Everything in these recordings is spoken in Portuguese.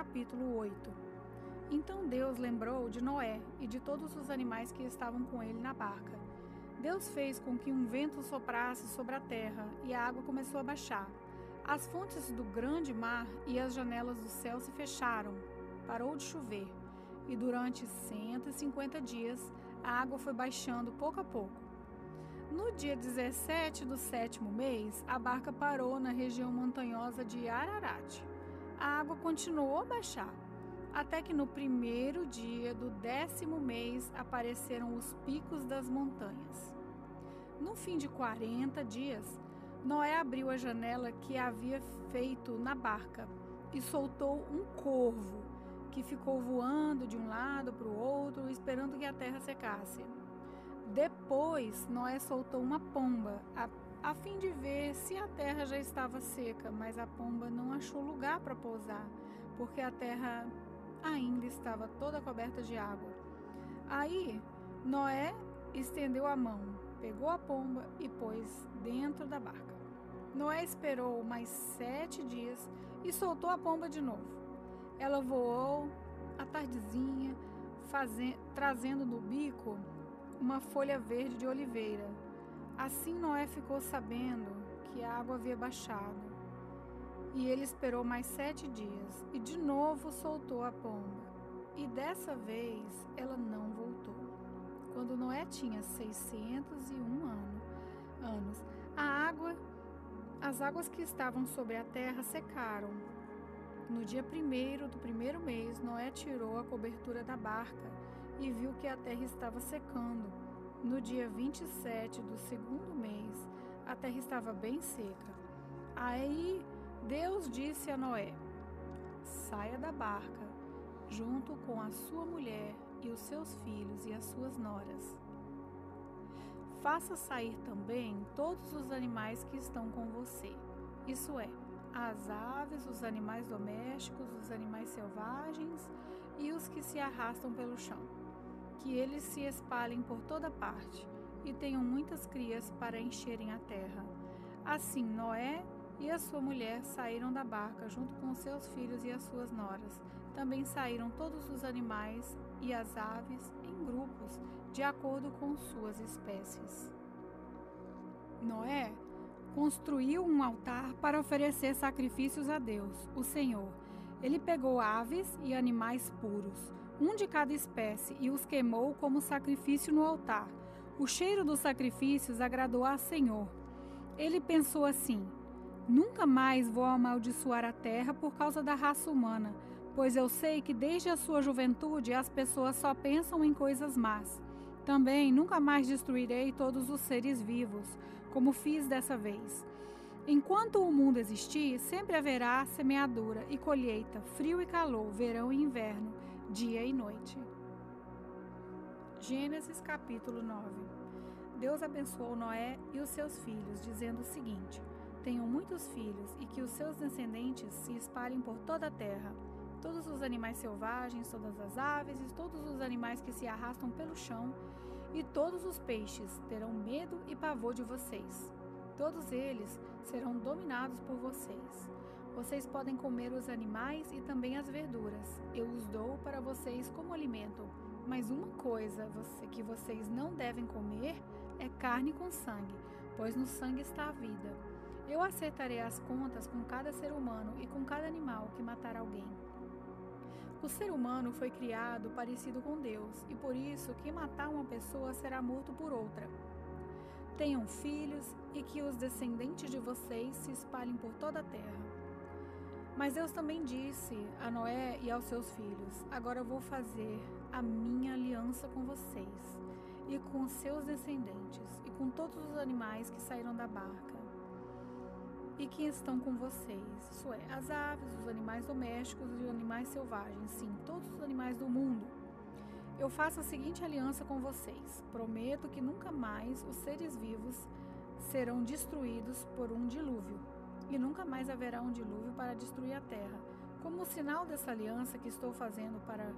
capítulo 8. Então Deus lembrou de Noé e de todos os animais que estavam com ele na barca. Deus fez com que um vento soprasse sobre a terra e a água começou a baixar. As fontes do grande mar e as janelas do céu se fecharam. Parou de chover. E durante 150 dias, a água foi baixando pouco a pouco. No dia 17 do 7º mês, a barca parou na região montanhosa de Ararat. A água continuou a baixar, até que no primeiro dia do 10º mês apareceram os picos das montanhas. No fim de 40 dias, Noé abriu a janela que havia feito na barca e soltou um corvo, que ficou voando de um lado para o outro, esperando que a terra secasse. Depois, Noé soltou uma pomba, a fim de ver se a terra já estava seca, mas a pomba não achou lugar para pousar, porque a terra ainda estava toda coberta de água. Aí, Noé estendeu a mão, pegou a pomba e pôs dentro da barca. Noé esperou mais 7 dias e soltou a pomba de novo. Ela voou à tardezinha, trazendo no bico uma folha verde de oliveira. Assim Noé ficou sabendo que a água havia baixado. E ele esperou mais 7 dias e de novo soltou a pomba. E dessa vez ela não voltou. Quando Noé tinha 601 anos, as águas que estavam sobre a terra secaram. No dia 1º do 1º mês, Noé tirou a cobertura da barca e viu que a terra estava secando. No dia 27 do 2º mês, a terra estava bem seca. Aí Deus disse a Noé: saia da barca, junto com a sua mulher e os seus filhos e as suas noras. Faça sair também todos os animais que estão com você, isso é, as aves, os animais domésticos, os animais selvagens e os que se arrastam pelo chão. Que eles se espalhem por toda parte e tenham muitas crias para encherem a terra. Assim Noé e a sua mulher saíram da barca junto com os seus filhos e as suas noras. Também saíram todos os animais e as aves em grupos, de acordo com suas espécies. Noé construiu um altar para oferecer sacrifícios a Deus, o Senhor. Ele pegou aves e animais puros, um de cada espécie, e os queimou como sacrifício no altar. O cheiro dos sacrifícios agradou ao Senhor. Ele pensou assim: nunca mais vou amaldiçoar a terra por causa da raça humana, pois eu sei que desde a sua juventude as pessoas só pensam em coisas más. Também nunca mais destruirei todos os seres vivos, como fiz dessa vez. Enquanto o mundo existir, sempre haverá semeadura e colheita, frio e calor, verão e inverno, dia e noite. Gênesis capítulo 9. Deus abençoou Noé e os seus filhos, dizendo o seguinte: tenham muitos filhos e que os seus descendentes se espalhem por toda a terra. Todos os animais selvagens, todas as aves e todos os animais que se arrastam pelo chão e todos os peixes terão medo e pavor de vocês. Todos eles serão dominados por vocês. Vocês podem comer os animais e também as verduras. Eu os dou para vocês como alimento. Mas uma coisa que vocês não devem comer é carne com sangue, pois no sangue está a vida. Eu acertarei as contas com cada ser humano e com cada animal que matar alguém. O ser humano foi criado parecido com Deus, e por isso quem matar uma pessoa será morto por outra. Tenham filhos e que os descendentes de vocês se espalhem por toda a terra. Mas Deus também disse a Noé e aos seus filhos: agora eu vou fazer a minha aliança com vocês e com os seus descendentes e com todos os animais que saíram da barca e que estão com vocês, isso é, as aves, os animais domésticos e os animais selvagens, sim, todos os animais do mundo. Eu faço a seguinte aliança com vocês: prometo que nunca mais os seres vivos serão destruídos por um dilúvio, e nunca mais haverá um dilúvio para destruir a terra. Como sinal dessa aliança que estou fazendo para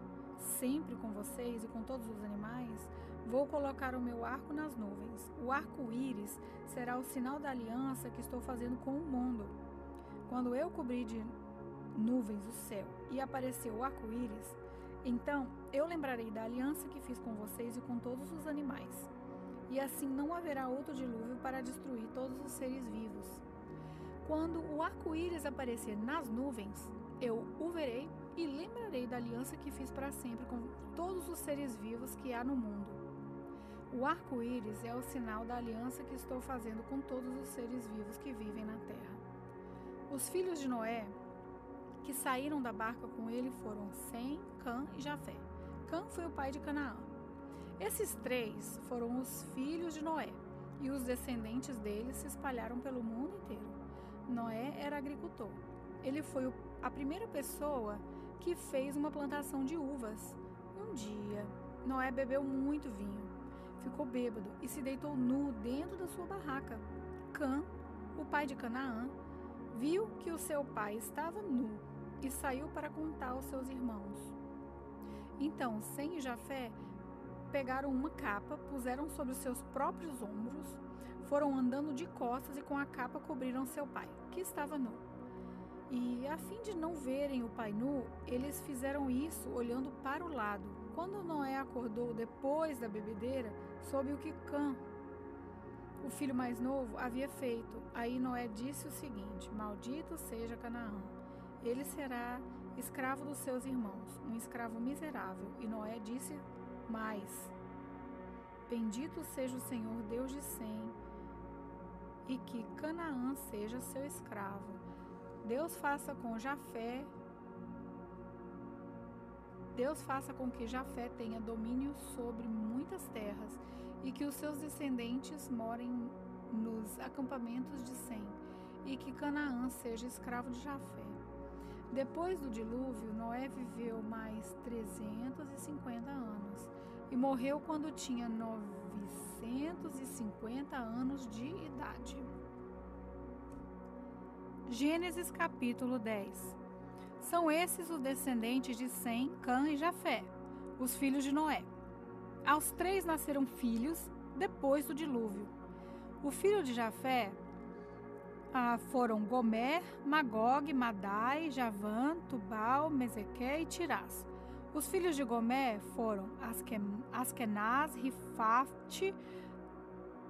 sempre com vocês e com todos os animais, vou colocar o meu arco nas nuvens. O arco-íris será o sinal da aliança que estou fazendo com o mundo. Quando eu cobrir nuvens o céu e apareceu o arco-íris, então eu lembrarei da aliança que fiz com vocês e com todos os animais. E assim não haverá outro dilúvio para destruir todos os seres vivos. Quando o arco-íris aparecer nas nuvens, eu o verei e lembrarei da aliança que fiz para sempre com todos os seres vivos que há no mundo. O arco-íris é o sinal da aliança que estou fazendo com todos os seres vivos que vivem na terra. Os filhos de Noé que saíram da barca com ele foram Sem, Cã e Jafé. Cã foi o pai de Canaã. Esses três foram os filhos de Noé, e os descendentes deles se espalharam pelo mundo inteiro. Noé era agricultor. Ele foi a primeira pessoa que fez uma plantação de uvas. Um dia, Noé bebeu muito vinho, ficou bêbado e se deitou nu dentro da sua barraca. Cã, o pai de Canaã, viu que o seu pai estava nu e saiu para contar aos seus irmãos. Então, Sem e Jafé pegaram uma capa, puseram sobre os seus próprios ombros, foram andando de costas e com a capa cobriram seu pai, que estava nu. E, a fim de não verem o pai nu, eles fizeram isso olhando para o lado. Quando Noé acordou depois da bebedeira, soube o que Cã, o filho mais novo, havia feito. Aí Noé disse o seguinte: maldito seja Canaã, ele será escravo dos seus irmãos, um escravo miserável. E Noé disse mais: bendito seja o Senhor Deus de Sem, e que Canaã seja seu escravo. Deus faça com que Jafé tenha domínio sobre muitas terras e que os seus descendentes morem nos acampamentos de Sem e que Canaã seja escravo de Jafé. Depois do dilúvio, Noé viveu mais 350 anos e morreu quando tinha 950 anos de idade. Gênesis capítulo 10. São esses os descendentes de Sem, Cã e Jafé, os filhos de Noé. Aos três nasceram filhos depois do dilúvio. O filho de Jafé foram Gomer, Magog, Madai, Javã, Tubal, Meseque e Tirás. Os filhos de Gomer foram Askenaz, Rifate,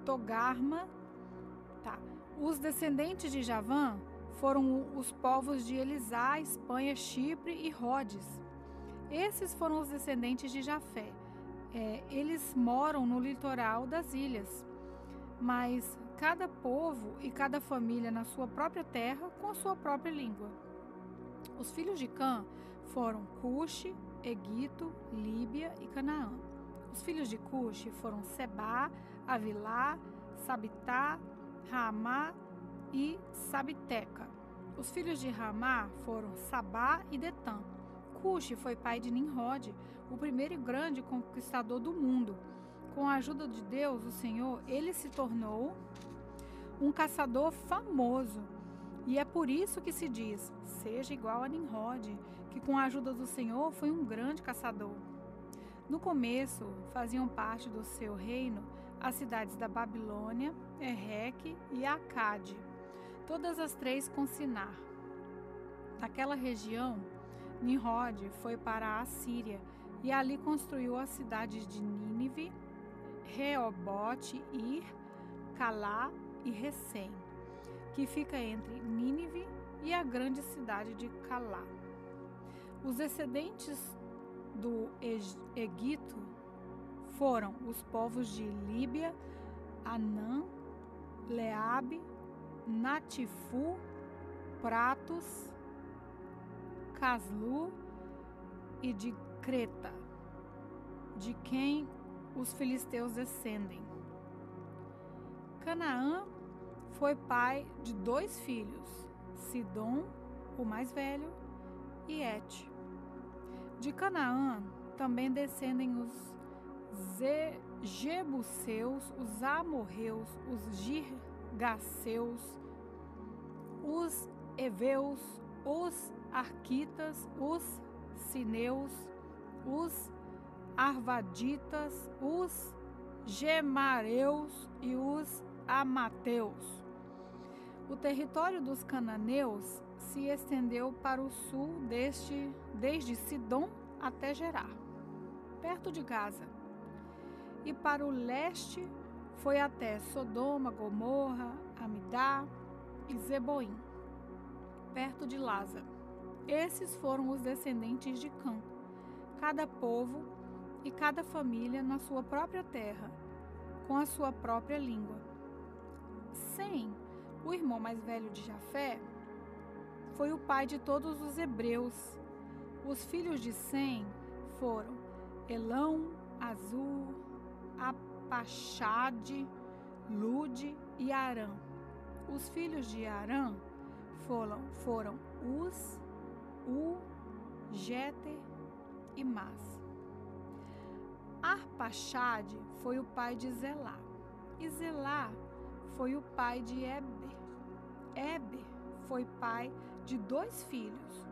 Togarma. Os descendentes de Javã foram os povos de Elisá, Espanha, Chipre e Rhodes. Esses foram os descendentes de Jafé. Eles moram no litoral das ilhas, mas cada povo e cada família na sua própria terra com a sua própria língua. Os filhos de Cã foram Cuxi, Egito, Líbia e Canaã. Os filhos de Cuxi foram Sebá, Avilá, Sabitá, Ramá e Sabiteca. Os filhos de Ramá foram Sabá e Detã. Cuxi foi pai de Nimrod, o primeiro e grande conquistador do mundo. Com a ajuda de Deus, o Senhor, ele se tornou um caçador famoso. E é por isso que se diz, seja igual a Nimrod, que com a ajuda do Senhor foi um grande caçador. No começo, faziam parte do seu reino as cidades da Babilônia, Erreque e Acade, todas as três com Sinar. Daquela região, Nimrod foi para a Assíria e ali construiu as cidades de Nínive, Reobote, Ir, Calá e Recém, que fica entre Nínive e a grande cidade de Calá. Os descendentes do Egito foram os povos de Líbia, Anã, Leabe, Natifu, Pratos, Caslu e de Creta, de quem os filisteus descendem. Canaã foi pai de 2 filhos, Sidom, o mais velho, e Et. De Canaã também descendem os Jebuseus, os Amorreus, os Girgaceus, os Eveus, os Arquitas, os Sineus, os Arvaditas, os Gemareus e os Amateus. O território dos cananeus se estendeu para o sul desde Sidom até Gerar, perto de Gaza, e para o leste foi até Sodoma, Gomorra, Amidá e Zeboim, perto de Lasa. Esses foram os descendentes de Cã, cada povo e cada família na sua própria terra, com a sua própria língua. Sem, o irmão mais velho de Jafé, foi o pai de todos os hebreus. Os filhos de Sem foram Elão, Azur, Apaxade, Lude e Arã. Os filhos de Arã foram Uz, U, Jeter e Mas. Arpaxade foi o pai de Zelá, e Zelá foi o pai de Eber. Eber foi pai de 2 filhos.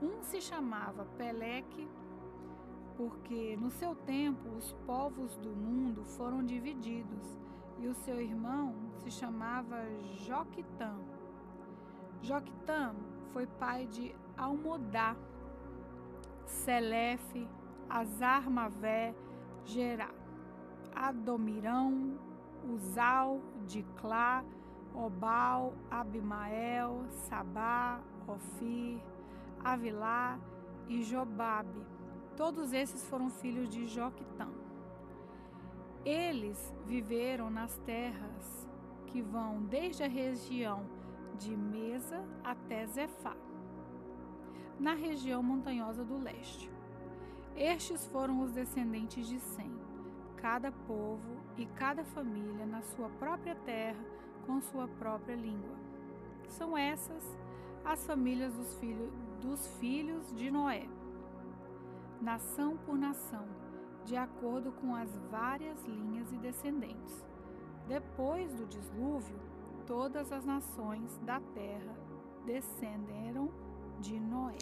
Um se chamava Peleque, porque no seu tempo os povos do mundo foram divididos, e o seu irmão se chamava Joquitã. Joquitã foi pai de Almodá, Selefe, Azarmavé, Gerá, Adomirão, Uzal, Diclá, Obal, Abimael, Sabá, Ofir, Avilá e Jobabe. Todos esses foram filhos de Joquitã. Eles viveram nas terras que vão desde a região de Mesa até Zefá, na região montanhosa do leste. Estes foram os descendentes de Sem, cada povo e cada família na sua própria terra, com sua própria língua. São essas as famílias dos filhos de Noé, nação por nação, de acordo com as várias linhas e descendentes. Depois do dilúvio, todas as nações da terra descenderam de Noé.